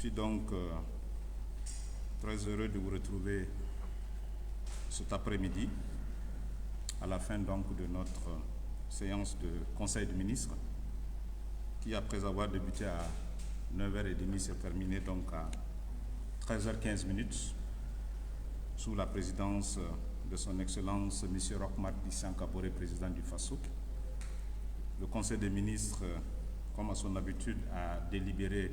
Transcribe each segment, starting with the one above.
suis donc très heureux de vous retrouver cet après-midi à la fin donc de notre séance de Conseil des ministres qui, après avoir débuté à 9h30, s'est terminée donc à 13h15 sous la présidence de son Excellence M. Roch Marc Christian Kaboré, président du FASO. Le Conseil des ministres, comme à son habitude, a délibéré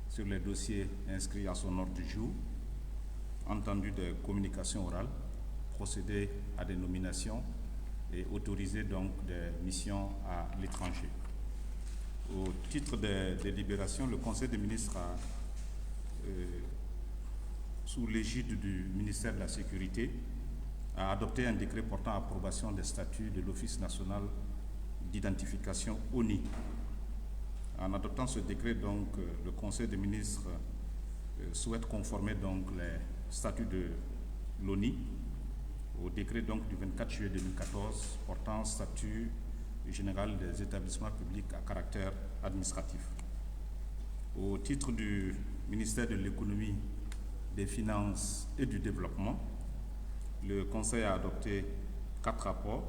sur les dossiers inscrits à son ordre du jour, entendu des communications orales, procédé à des nominations et autorisé donc des missions à l'étranger. Au titre des délibérations, le Conseil des ministres a, sous l'égide du ministère de la Sécurité, a adopté un décret portant approbation des statuts de l'Office national d'identification ONI. En adoptant ce décret, donc, le Conseil des ministres souhaite conformer donc les statuts de l'ONI au décret donc du 24 juillet 2014 portant statut général des établissements publics à caractère administratif. Au titre du ministère de l'Économie, des Finances et du Développement, le Conseil a adopté 4 rapports.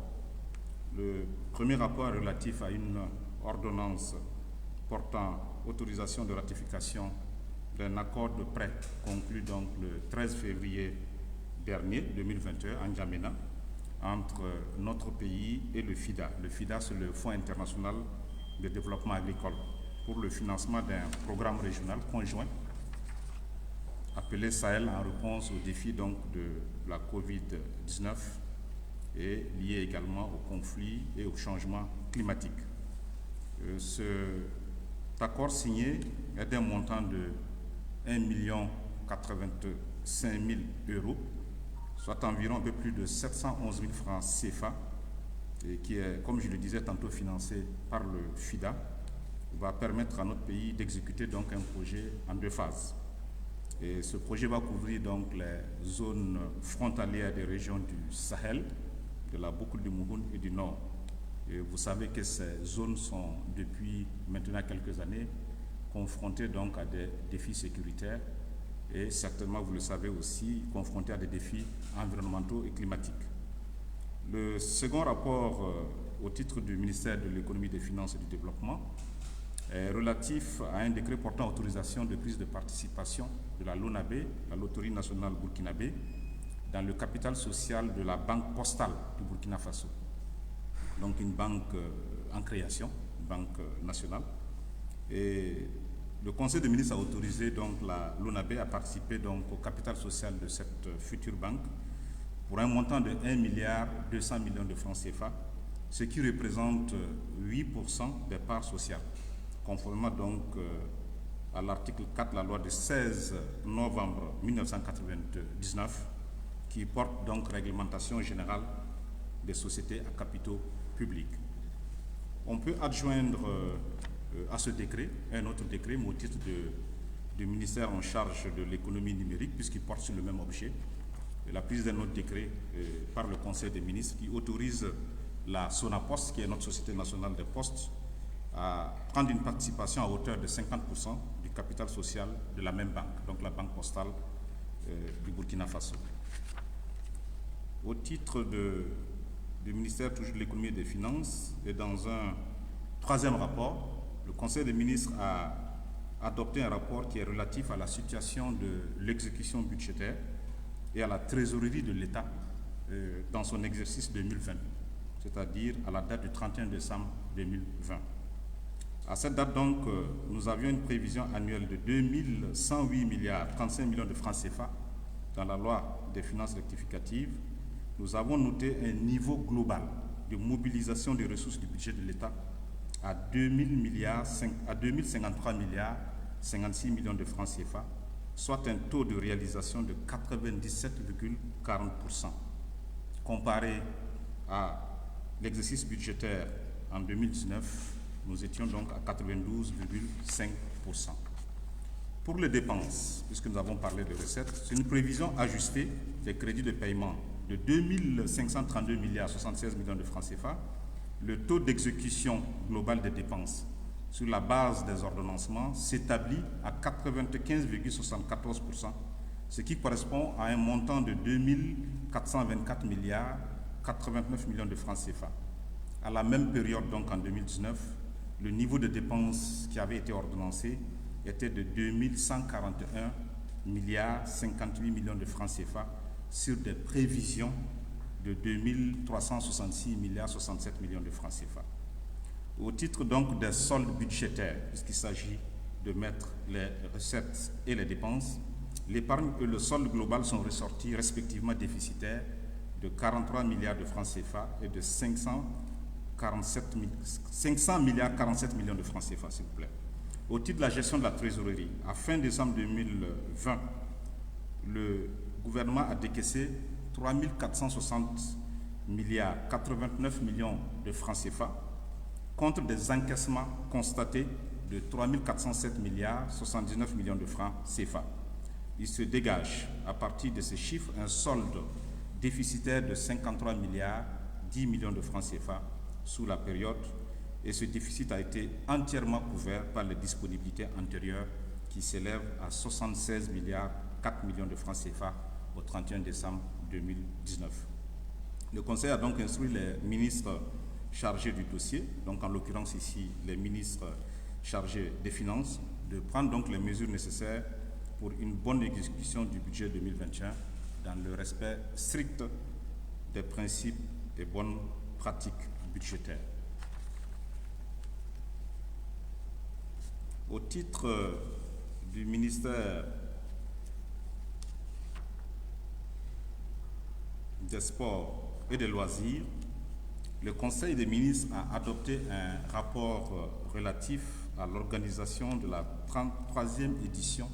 Le premier rapport est relatif à une ordonnance portant autorisation de ratification d'un accord de prêt conclu donc le 13 février dernier, 2021, à N'Djamena, entre notre pays et le FIDA. Le FIDA, c'est le Fonds international de développement agricole, pour le financement d'un programme régional conjoint appelé Sahel en réponse aux défis donc de la COVID-19 et lié également au conflit et au changement climatique. Cet accord signé est d'un montant de 1 085 000 €, soit environ un peu plus de 711 000 francs CFA, et qui est, comme je le disais tantôt, financé par le FIDA, va permettre à notre pays d'exécuter donc un projet en 2 phases. Et ce projet va couvrir donc les zones frontalières des régions du Sahel, de la boucle du Mouhoun et du Nord. Et vous savez que ces zones sont depuis maintenant quelques années confrontées donc à des défis sécuritaires et certainement, vous le savez aussi, confrontées à des défis environnementaux et climatiques. Le second rapport au titre du ministère de l'Économie, des Finances et du Développement est relatif à un décret portant autorisation de prise de participation de la LONABE, la Loterie nationale burkinabé, dans le capital social de la Banque postale du Burkina Faso. Donc une banque en création, une banque nationale. Et le Conseil des ministres a autorisé donc la LONABE à participer donc au capital social de cette future banque pour un montant de 1,2 milliard de francs CFA, ce qui représente 8% des parts sociales, conformément donc à l'article 4 de la loi du 16 novembre 1999 qui porte donc réglementation générale des sociétés à capitaux publics. On peut adjoindre à ce décret un autre décret, mais au titre du ministère en charge de l'économie numérique, puisqu'il porte sur le même objet, la prise d'un autre décret par le Conseil des ministres qui autorise la Sonapost, qui est notre Société nationale des postes, à prendre une participation à hauteur de 50% du capital social de la même banque, donc la Banque postale du Burkina Faso. Au titre du ministère toujours de l'économie et des finances, et dans un troisième rapport, le Conseil des ministres a adopté un rapport qui est relatif à la situation de l'exécution budgétaire et à la trésorerie de l'État dans son exercice 2020, c'est-à-dire à la date du 31 décembre 2020. À cette date donc, nous avions une prévision annuelle de 2108 milliards 35 millions de francs CFA dans la loi des finances rectificatives. Nous avons noté un niveau global de mobilisation des ressources du budget de l'État à 2053 milliards 56 millions de francs CFA, soit un taux de réalisation de 97,40%. Comparé à l'exercice budgétaire en 2019, nous étions donc à 92,5%. Pour les dépenses, puisque nous avons parlé de recettes, c'est une prévision ajustée des crédits de paiement de 2532 milliards 76 millions de francs CFA. Le taux d'exécution globale des dépenses sur la base des ordonnancements s'établit à 95,74%, ce qui correspond à un montant de 2 424 milliards 89 millions de francs CFA. À la même période, donc en 2019, le niveau de dépenses qui avait été ordonnancé était de 2 141 milliards 58 millions de francs CFA sur des prévisions de 2 366 milliards 67 millions de francs CFA. Au titre donc des soldes budgétaires, puisqu'il s'agit de mettre les recettes et les dépenses, l'épargne et le solde global sont ressortis respectivement déficitaires de 43 milliards de francs CFA et de 500 milliards 47 millions de francs CFA, s'il vous plaît. Au titre de la gestion de la trésorerie, à fin décembre 2020, le gouvernement a décaissé 3 460 milliards 89 millions de francs CFA contre des encaissements constatés de 3 407 milliards 79 millions de francs CFA. Il se dégage à partir de ces chiffres un solde déficitaire de 53 milliards 10 millions de francs CFA sous la période, et ce déficit a été entièrement couvert par les disponibilités antérieures qui s'élèvent à 76 milliards 4 millions de francs CFA au 31 décembre 2019. Le Conseil a donc instruit les ministres chargés du dossier, donc en l'occurrence ici les ministres chargés des Finances, de prendre donc les mesures nécessaires pour une bonne exécution du budget 2021 dans le respect strict des principes et bonnes pratiques budgétaires. Au titre du ministère des Sports et des Loisirs, le Conseil des ministres a adopté un rapport relatif à l'organisation de la 33e édition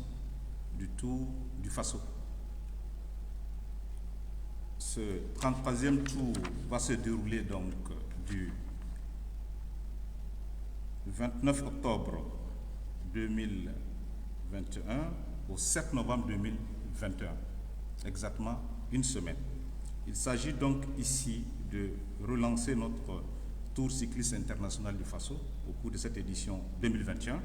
du Tour du Faso. Ce 33e tour va se dérouler donc du 29 octobre 2021 au 7 novembre 2021, exactement une semaine. Il s'agit donc ici de relancer notre Tour cycliste international du Faso au cours de cette édition 2021.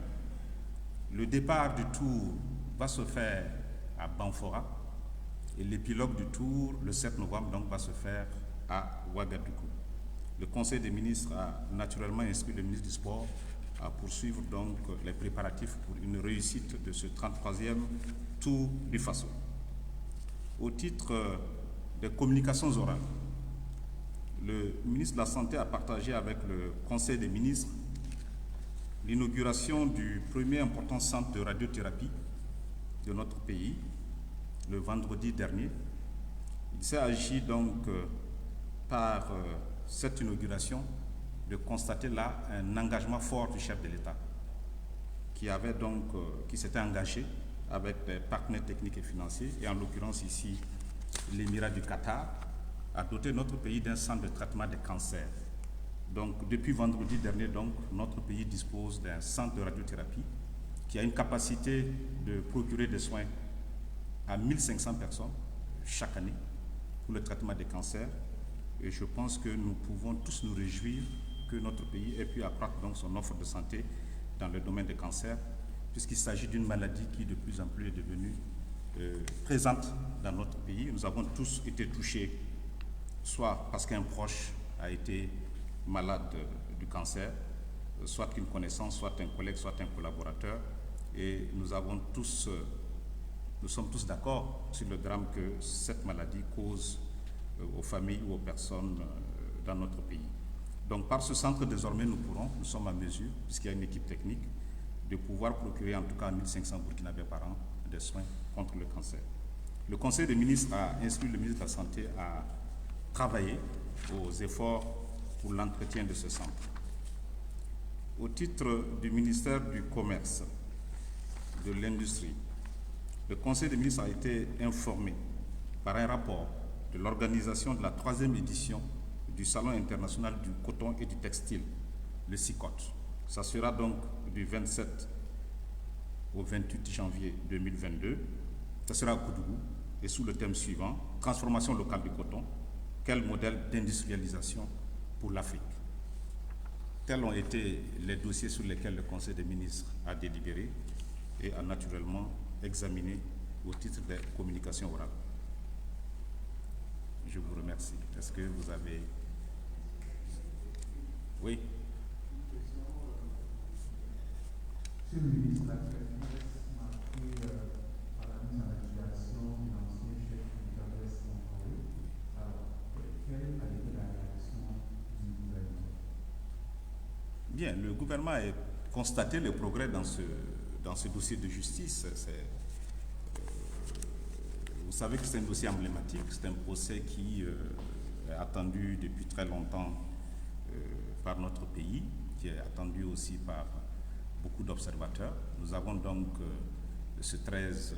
Le départ du Tour va se faire à Banfora et l'épilogue du Tour, le 7 novembre, donc, va se faire à Ouagadougou. Le Conseil des ministres a naturellement instruit le ministre du Sport à poursuivre donc les préparatifs pour une réussite de ce 33e Tour du Faso. Au titre des communications orales, le ministre de la Santé a partagé avec le Conseil des ministres l'inauguration du premier important centre de radiothérapie de notre pays le vendredi dernier. Il s'est agi donc par cette inauguration de constater là un engagement fort du chef de l'État qui s'était engagé avec des partenaires techniques et financiers, et en l'occurrence ici l'Émirat du Qatar, a doté notre pays d'un centre de traitement des cancers. Donc depuis vendredi dernier, donc, notre pays dispose d'un centre de radiothérapie qui a une capacité de procurer des soins à 1500 personnes chaque année pour le traitement des cancers, et je pense que nous pouvons tous nous réjouir que notre pays ait pu accroître donc son offre de santé dans le domaine des cancers, puisqu'il s'agit d'une maladie qui de plus en plus est devenue présente dans notre pays. Nous avons tous été touchés, soit parce qu'un proche a été malade du cancer, soit une connaissance, soit un collègue, soit un collaborateur, et nous sommes tous d'accord sur le drame que cette maladie cause aux familles ou aux personnes dans notre pays. Donc par ce centre, désormais, nous sommes à mesure, puisqu'il y a une équipe technique, de pouvoir procurer en tout cas 1500 Burkinabés par an des soins contre le cancer. Le Conseil des ministres a instruit le ministre de la Santé à travailler aux efforts pour l'entretien de ce centre. Au titre du ministère du Commerce, de l'Industrie, le Conseil des ministres a été informé par un rapport de l'organisation de la 3e édition du Salon international du coton et du textile, le SICOT. Ça sera donc du 27 au 28 janvier 2022. Ça sera à Koudougou et sous le thème suivant, transformation locale du coton, quel modèle d'industrialisation pour l'Afrique. Tels ont été les dossiers sur lesquels le Conseil des ministres a délibéré et a naturellement examiné au titre des communications orales. Je vous remercie. Est-ce que vous avez... Oui. Monsieur le ministre, la presse marquée par la mise en accusation de l'ancien chef du Blaise Compaoré. Alors, quelle a été la réaction du gouvernement? Bien, le gouvernement a constaté le progrès dans ce dossier de justice. Vous savez que c'est un dossier emblématique, c'est un procès qui est attendu depuis très longtemps par notre pays, qui est attendu aussi par beaucoup d'observateurs. Nous avons donc ce 13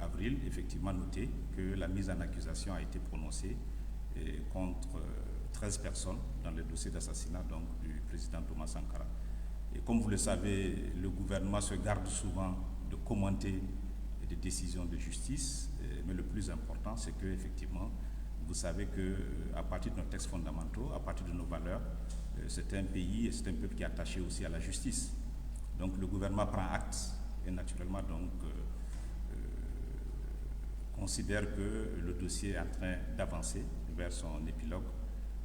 avril effectivement noté que la mise en accusation a été prononcée contre 13 personnes dans le dossier d'assassinat donc du président Thomas Sankara. Et comme vous le savez, le gouvernement se garde souvent de commenter des décisions de justice, mais le plus important, c'est que effectivement, vous savez que à partir de nos textes fondamentaux, à partir de nos valeurs, c'est un pays et c'est un peuple qui est attaché aussi à la justice. Donc le gouvernement prend acte et naturellement donc considère que le dossier est en train d'avancer vers son épilogue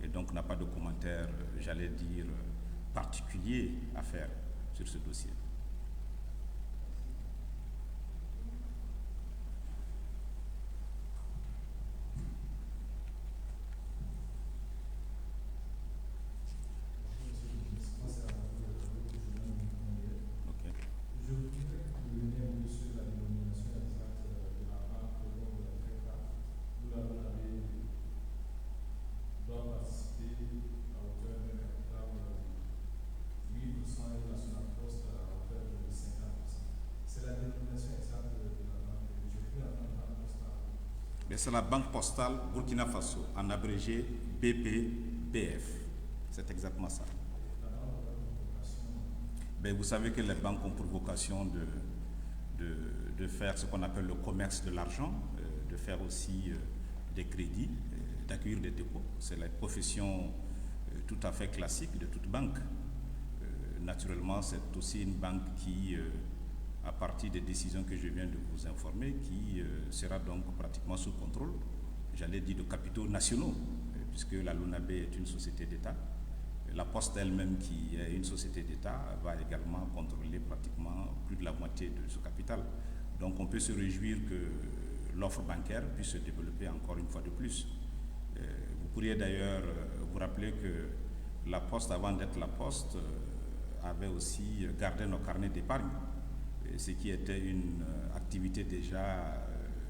et donc n'a pas de commentaire, j'allais dire, particulier à faire sur ce dossier. C'est la Banque Postale Burkina Faso, en abrégé BPBF. C'est exactement ça. Vous savez que les banques ont pour vocation de faire ce qu'on appelle le commerce de l'argent, de faire aussi des crédits, d'accueillir des dépôts. C'est la profession tout à fait classique de toute banque. Naturellement, c'est aussi une banque qui... à partir des décisions que je viens de vous informer, qui sera donc pratiquement sous contrôle, j'allais dire, de capitaux nationaux, puisque la LONABE est une société d'État. La Poste elle-même, qui est une société d'État, va également contrôler pratiquement plus de la moitié de ce capital. Donc on peut se réjouir que l'offre bancaire puisse se développer encore une fois de plus. Vous pourriez d'ailleurs vous rappeler que la Poste, avant d'être la Poste, avait aussi gardé nos carnets d'épargne, ce qui était une activité déjà,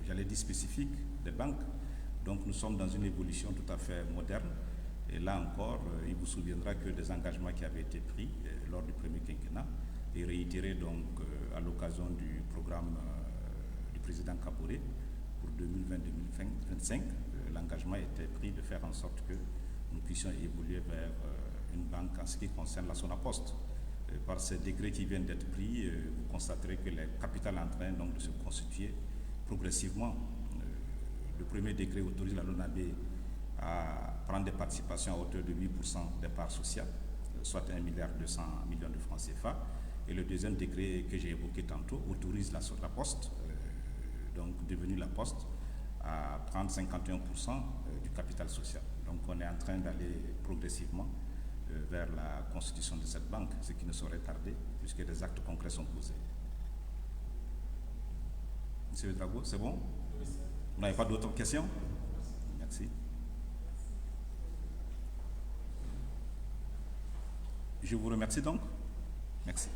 j'allais dire, spécifique des banques. Donc nous sommes dans une évolution tout à fait moderne. Et là encore, il vous souviendra que des engagements qui avaient été pris lors du premier quinquennat et réitérés donc à l'occasion du programme du président Kaboré pour 2020-2025, l'engagement était pris de faire en sorte que nous puissions évoluer vers une banque en ce qui concerne la Sonapost. Par ces décrets qui viennent d'être pris, vous constaterez que les capitales en train donc de se constituer progressivement. Le premier décret autorise la LONABE à prendre des participations à hauteur de 8% des parts sociales, soit 1,2 milliard de francs CFA. Et le deuxième décret que j'ai évoqué tantôt autorise la Poste, donc devenue la Poste, à prendre 51% du capital social. Donc on est en train d'aller progressivement vers la constitution de cette banque, ce qui ne saurait tarder, puisque des actes concrets sont posés. Monsieur Drago, c'est bon? Vous n'avez pas d'autres questions? Merci. Je vous remercie donc. Merci.